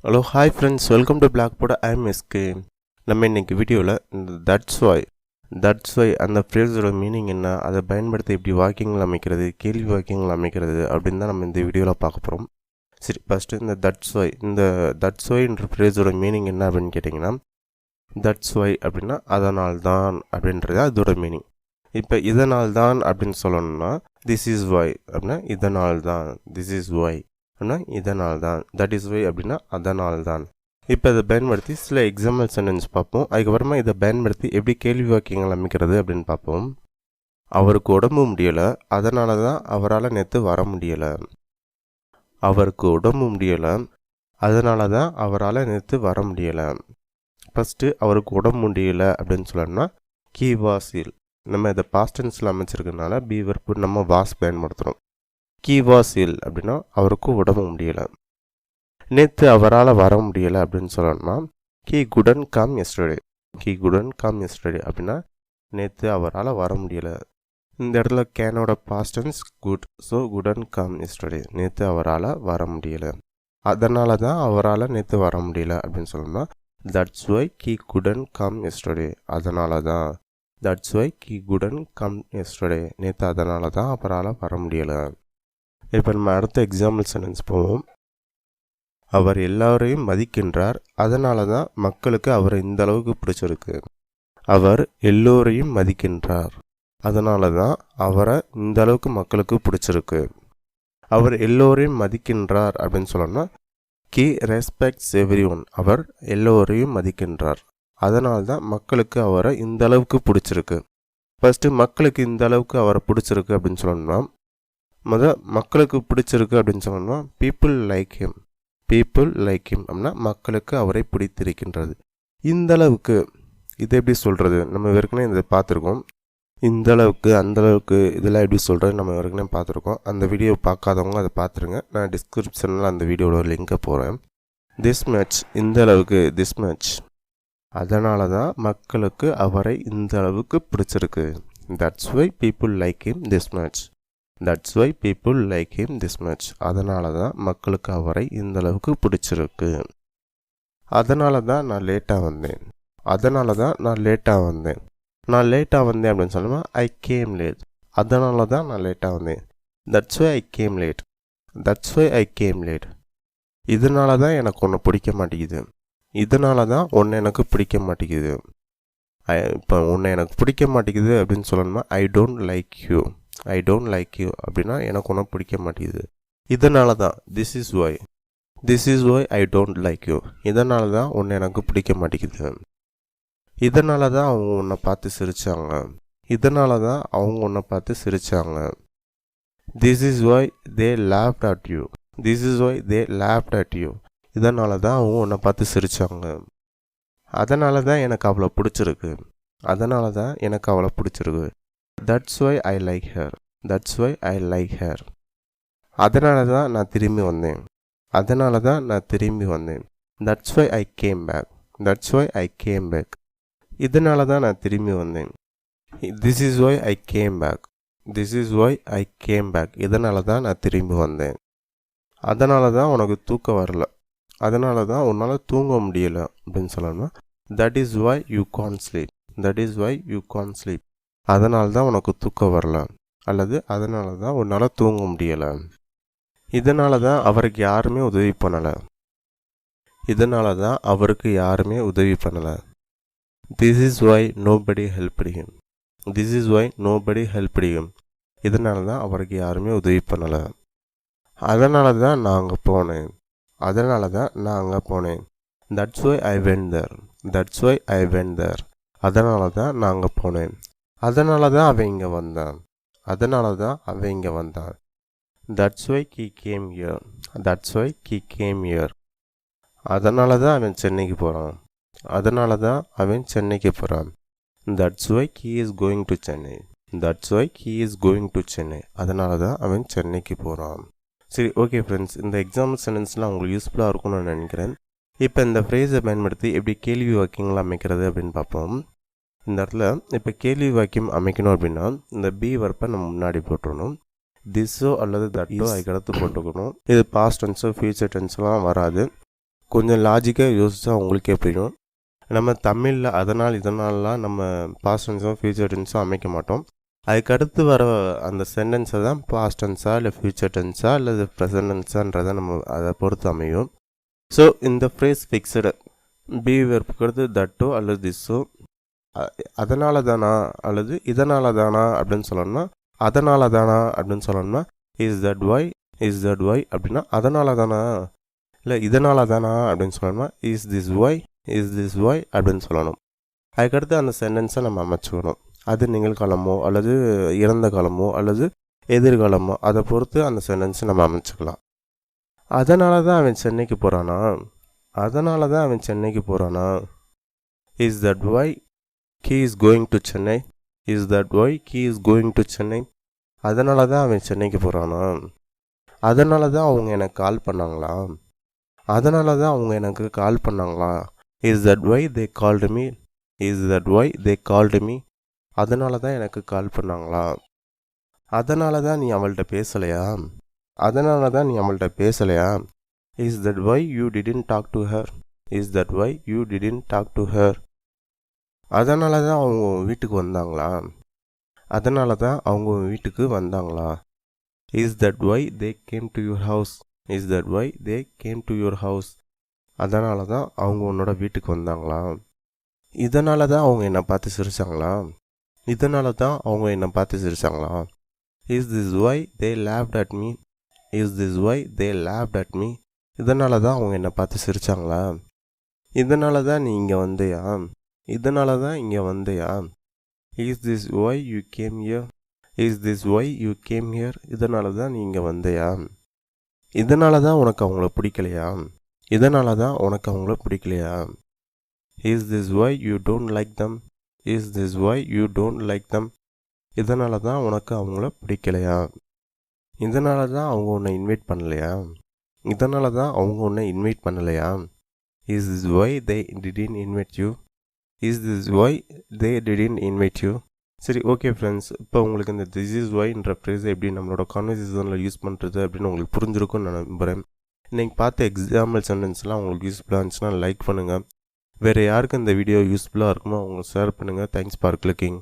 Hello hi friends, welcome to Blackboard. I am SK. நம்ம இன்றைக்கி வீடியோவில் இந்த தட்ஸ் வை அந்த ஃப்ரேஸோட மீனிங் என்ன, அதை பயன்படுத்தி எப்படி வாக்கியங்கள் அமைக்கிறது, கேள்வி வாக்கியங்கள் அமைக்கிறது அப்படின்னு தான் நம்ம இந்த வீடியோவில் பார்க்க போகிறோம். சரி, ஃபஸ்ட்டு இந்த தட்ஸ் வைன்ற ஃப்ரேஸோட மீனிங் என்ன அப்படின்னு கேட்டிங்கன்னா, தட்ஸ் வை அப்படின்னா அதனால்தான் அப்படின்றது அதோட மீனிங். இப்போ இதனால்தான் அப்படின்னு சொல்லணும்னா திஸ் இஸ் வை அப்படின்னா இதனால்தான், திஸ் இஸ் வை அப்படின்னா இதனால்தான், தட் இஸ் வை அப்படின்னா அதனால்தான். இப்போ இதை பயன்படுத்தி சில எக்ஸாம்பிள் சென்டென்ஸ் பார்ப்போம். அதுக்கப்புறமா இதை பயன்படுத்தி எப்படி கேள்வி வாக்கியங்கள் அமைக்கிறது அப்படின்னு பார்ப்போம். அவருக்கு உடம்பு முடியலை, அதனால தான் அவரால் நேற்று வர முடியலை. அவருக்கு உடம்பு முடியலை, அதனால தான் அவரால் நேற்று வர முடியலை. ஃபஸ்ட்டு அவருக்கு உடம்பு முடியலை அப்படின்னு சொல்லணும்னா ஹி வாஸ் இல். நம்ம இதை பாஸ்ட் டென்ஸில் அமைச்சிருக்கனால பி வெர்பு நம்ம வாஸ் பயன்படுத்துகிறோம். ஹி வாஸ் இல் அப்படின்னா அவருக்கு உடம்பு முடியலை. நேற்று அவரால் வர முடியலை அப்படின்னு சொல்லணும்னா he couldn't come yesterday. He couldn't come yesterday அப்படின்னா நேற்று அவரால் வர முடியலை. இந்த இடத்துல கேனோட past tense could. So couldn't come yesterday, நேற்று அவரால் வர முடியலை. அதனால தான் அவரால் நேற்று வர முடியல அப்படின்னு சொல்லணும்னா that's why he couldn't come yesterday. அதனால தான், that's why he couldn't come yesterday, நேற்று அதனால தான் அவரால் வர முடியலை. இப்போ நம்ம அடுத்த எக்ஸாம்பிள் சென்டென்ஸ் போவோம். அவர் எல்லாரையும் மதிக்கின்றார், அதனால தான் மக்களுக்கு அவரை இந்த அளவுக்கு பிடிச்சிருக்கு. அவர் எல்லோரையும் மதிக்கின்றார், அதனால தான் அவரை இந்த அளவுக்கு மக்களுக்கு பிடிச்சிருக்கு. அவர் எல்லோரையும் மதிக்கின்றார் அப்படின்னு சொல்லணும்னா ஹி ரெஸ்பெக்ட்ஸ் எவ்ரி ஒன். அவர் எல்லோரையும் மதிக்கின்றார், அதனால தான் மக்களுக்கு அவரை இந்த அளவுக்கு பிடிச்சிருக்கு. ஃபஸ்ட்டு மக்களுக்கு இந்த அளவுக்கு அவரை பிடிச்சிருக்கு அப்படின்னு சொல்லணும்னா மக்களுக்கு பிடிச்சிருக்கு அப்படின்னு சொன்னோம்னா people like him. People like him அப்படின்னா மக்களுக்கு அவரை பிடித்திருக்கின்றது. இந்த அளவுக்கு இது எப்படி சொல்கிறது, நம்ம ஏற்கனவே இதை பார்த்துருக்கோம். இந்த அளவுக்கு அந்த அளவுக்கு இதெல்லாம் எப்படி சொல்கிறது நம்ம ஏற்கனவே பார்த்துருக்கோம். அந்த வீடியோ பார்க்காதவங்க அதை பார்த்துருங்க. நான் டிஸ்கிரிப்ஷனில் அந்த வீடியோட லிங்கை போகிறேன். திஸ் மச், இந்த அளவுக்கு, திஸ் மச், அதனால தான் மக்களுக்கு அவரை இந்த அளவுக்கு பிடிச்சிருக்கு. That's why people like him this much. That's why people like him this much. அதனால தான் மக்களுக்கு அவரை இந்த அளவுக்கு பிடிச்சிருக்கு. அதனால தான் நான் லேட்டாக வந்தேன். அதனால தான் நான் லேட்டாக வந்தேன். நான் லேட்டாக வந்தேன் அப்படின்னு சொன்னோம்னா ஐ கேம் லேட். அதனால தான் நான் லேட்டாக வந்தேன். That's why I came late. That's why I came late. இதனால தான் எனக்கு ஒன்று பிடிக்க மாட்டேங்குது. இதனால தான் ஒன்று எனக்கு பிடிக்க மாட்டேங்குது. இப்போ ஒன்று எனக்கு பிடிக்க மாட்டேங்குது அப்படின்னு சொல்லணுமா I don't like you. I don't like you அப்படின்னா எனக்கு ஒன்றும் பிடிக்க மாட்டேங்குது. இதனால தான், this is why, this is why I don't like you. இதனால தான் ஒன்று எனக்கு பிடிக்க மாட்டேங்குது. இதனால தான் அவங்க உன்னை பார்த்து சிரித்தாங்க. இதனால தான் அவங்க உன்னை பார்த்து சிரித்தாங்க. This is why they laughed at you. This is why they laughed at you. இதனால தான் அவங்க உன்னை பார்த்து சிரித்தாங்க. அதனால தான் எனக்கு அவளை பிடிச்சிருக்கு. அதனால தான் எனக்கு அவளை பிடிச்சிருக்கு. That's why I like her. That's why I like her. அதனால தான் நான் திரும்பி வந்தேன். அதனால தான் நான் திரும்பி வந்தேன். That's why I came back. That's why I came back. இதனால தான் நான் திரும்பி வந்தேன். This is why I came back. This is why I came back. இதனால தான் நான் திரும்பி வந்தேன். அதனால தான் உனக்கு தூக்கம் வரல. அதனால தான் உன்னால் தூங்க முடியலை அப்படின்னு சொல்லணும்னா that is why you can't sleep. That is why you can't sleep. அதனால தான் உனக்கு தூக்கம் வரல, அல்லது அதனால தான் உன்னால் தூங்க முடியலை. இதனால தான் அவருக்கு யாருமே உதவி பண்ணலை. இதனால தான் அவருக்கு யாருமே உதவி பண்ணலை. This is why nobody helped him. This is why nobody helped him. இதனால தான் அவருக்கு யாருமே உதவி பண்ணலை. அதனால தான் நான் அங்கே போனேன். அதனால தான் நான் அங்கே போனேன். That's why I went there. That's why I went there. அதனால தான் நான் அங்கே போனேன். அதனால தான் அவன் இங்கே வந்தான். அதனால தான் அவன் இங்கே வந்தான். That's why he came here. That's why he came here. அதனால தான் அவன் சென்னைக்கு போகிறான். அதனால தான் அவன் சென்னைக்கு போகிறான். That's why he is going to Chennai. That's why he is going to Chennai. அதனால தான் அவன் சென்னைக்கு போகிறான். சரி, ஓகே ஃப்ரெண்ட்ஸ், இந்த எக்ஸாம்பிள் சென்டென்ஸ்லாம் உங்களுக்கு யூஸ்ஃபுல்லாக இருக்கும்னு நான் நினைக்கிறேன். இப்போ இந்த ஃப்ரேஸை பயன்படுத்தி எப்படி கேள்வி வாக்கியங்கள் அமைக்கிறது அப்படின்னு பார்ப்போம். இந்த இடத்துல இப்போ கேள்வி வாக்கியம் அமைக்கணும் அப்படின்னா இந்த பி வர்ப்பை நம்ம முன்னாடி போட்டுருணும். திஸ்ஸோ அல்லது தட்டோ அதுக்கடுத்து போட்டுக்கணும். இது பாஸ்ட் டென்ஸோ ஃபியூச்சர் டென்ஸ்லாம் வராது. கொஞ்சம் லாஜிக்காக யோசிச்சா உங்களுக்கே புரியும். நம்ம தமிழில் அதனால் இதனாலலாம் நம்ம பாஸ்ட் டென்ஸும் ஃப்யூச்சர் டென்ஸும் அமைக்க மாட்டோம். அதுக்கடுத்து வர அந்த சென்டென்ஸை தான் பாஸ்ட் டென்ஸா இல்லை ஃப்யூச்சர் டென்ஸா அல்லது ப்ரெசன்ட் டென்ஸான்றதை நம்ம அதை பொறுத்து அமையும். ஸோ இந்த ஃப்ரேஸ் ஃபிக்ஸடு பி வெர்புக்கு அடுத்து தட்டோ அல்லது திஸ்ஸோ அதனால தானா அல்லது இதனால தானா அப்படின்னு சொல்லணும்னா அதனால தானா அப்படின்னு சொல்லணும்னா இஸ் தட் ஒய் அப்படின்னா அதனால தானா இல்லை இதனால தானா அப்படின்னு சொல்லணும்னா இஸ் திஸ் ஒய் அப்படின்னு சொல்லணும். அதுக்கடுத்து அந்த சென்டென்ஸை நம்ம அமைச்சுக்கணும். அது நிகழ்காலமோ அல்லது இறந்த காலமோ அல்லது எதிர்காலமோ அதை பொறுத்து அந்த சென்டென்ஸை நம்ம அமைச்சுக்கலாம். அதனால தான் அவன் சென்னைக்கு போகிறானா is that why he is going to Chennai is that why he is going to Chennai அதனால தான் அவன் சென்னைக்கு போகிறானா அதனால தான் அவங்க எனக்கு கால் பண்ணாங்களா is that why they called me அதனால தான் எனக்கு கால் பண்ணாங்களா அதனால தான் நீ அவள்கிட்ட பேசலையா is that why you didn't talk to her அதனால தான் அவங்க வீட்டுக்கு வந்தாங்களா is that why they came to your house அதனால தான் அவங்க உன்னோட வீட்டுக்கு வந்தாங்களா இதனால தான் அவங்க என்னை பார்த்து சிரிச்சாங்களா is this why they laughed at me இதனால தான் அவங்க என்னை பார்த்து சிரிச்சாங்களா இதனால தான் நீ இங்கே வந்தியா is this why you came here இதனால தான் நீ இங்கே வந்தியா இதனால தான் உனக்கு அவங்கள பிடிக்கலையா is this why you don't like them இதனால தான் உனக்கு அவங்கள பிடிக்கலையா இதனால தான் அவங்க உன்னை இன்வைட் பண்ணலையா is this why they didn't invite you சரி, ஓகே ஃப்ரெண்ட்ஸ், இப்போ உங்களுக்கு இந்த திஸ் இஸ் ஒய்ன்ற ஃப்ரேஸ் எப்படி நம்மளோட கான்வர்சேஷனில் யூஸ் பண்ணுறது அப்படின்னு உங்களுக்கு புரிஞ்சிருக்கும்னு நான் நம்புகிறேன். நீங்கள் பார்த்த எக்ஸாம்பிள் சென்டென்ஸ்லாம் உங்களுக்கு யூஸ்ஃபுல்லாக இருந்துச்சுன்னா லைக் பண்ணுங்கள். வேறு யாருக்கு இந்த வீடியோ யூஸ்ஃபுல்லாக இருக்குமோ அவங்க ஷேர் பண்ணுங்கள். Thanks for clicking.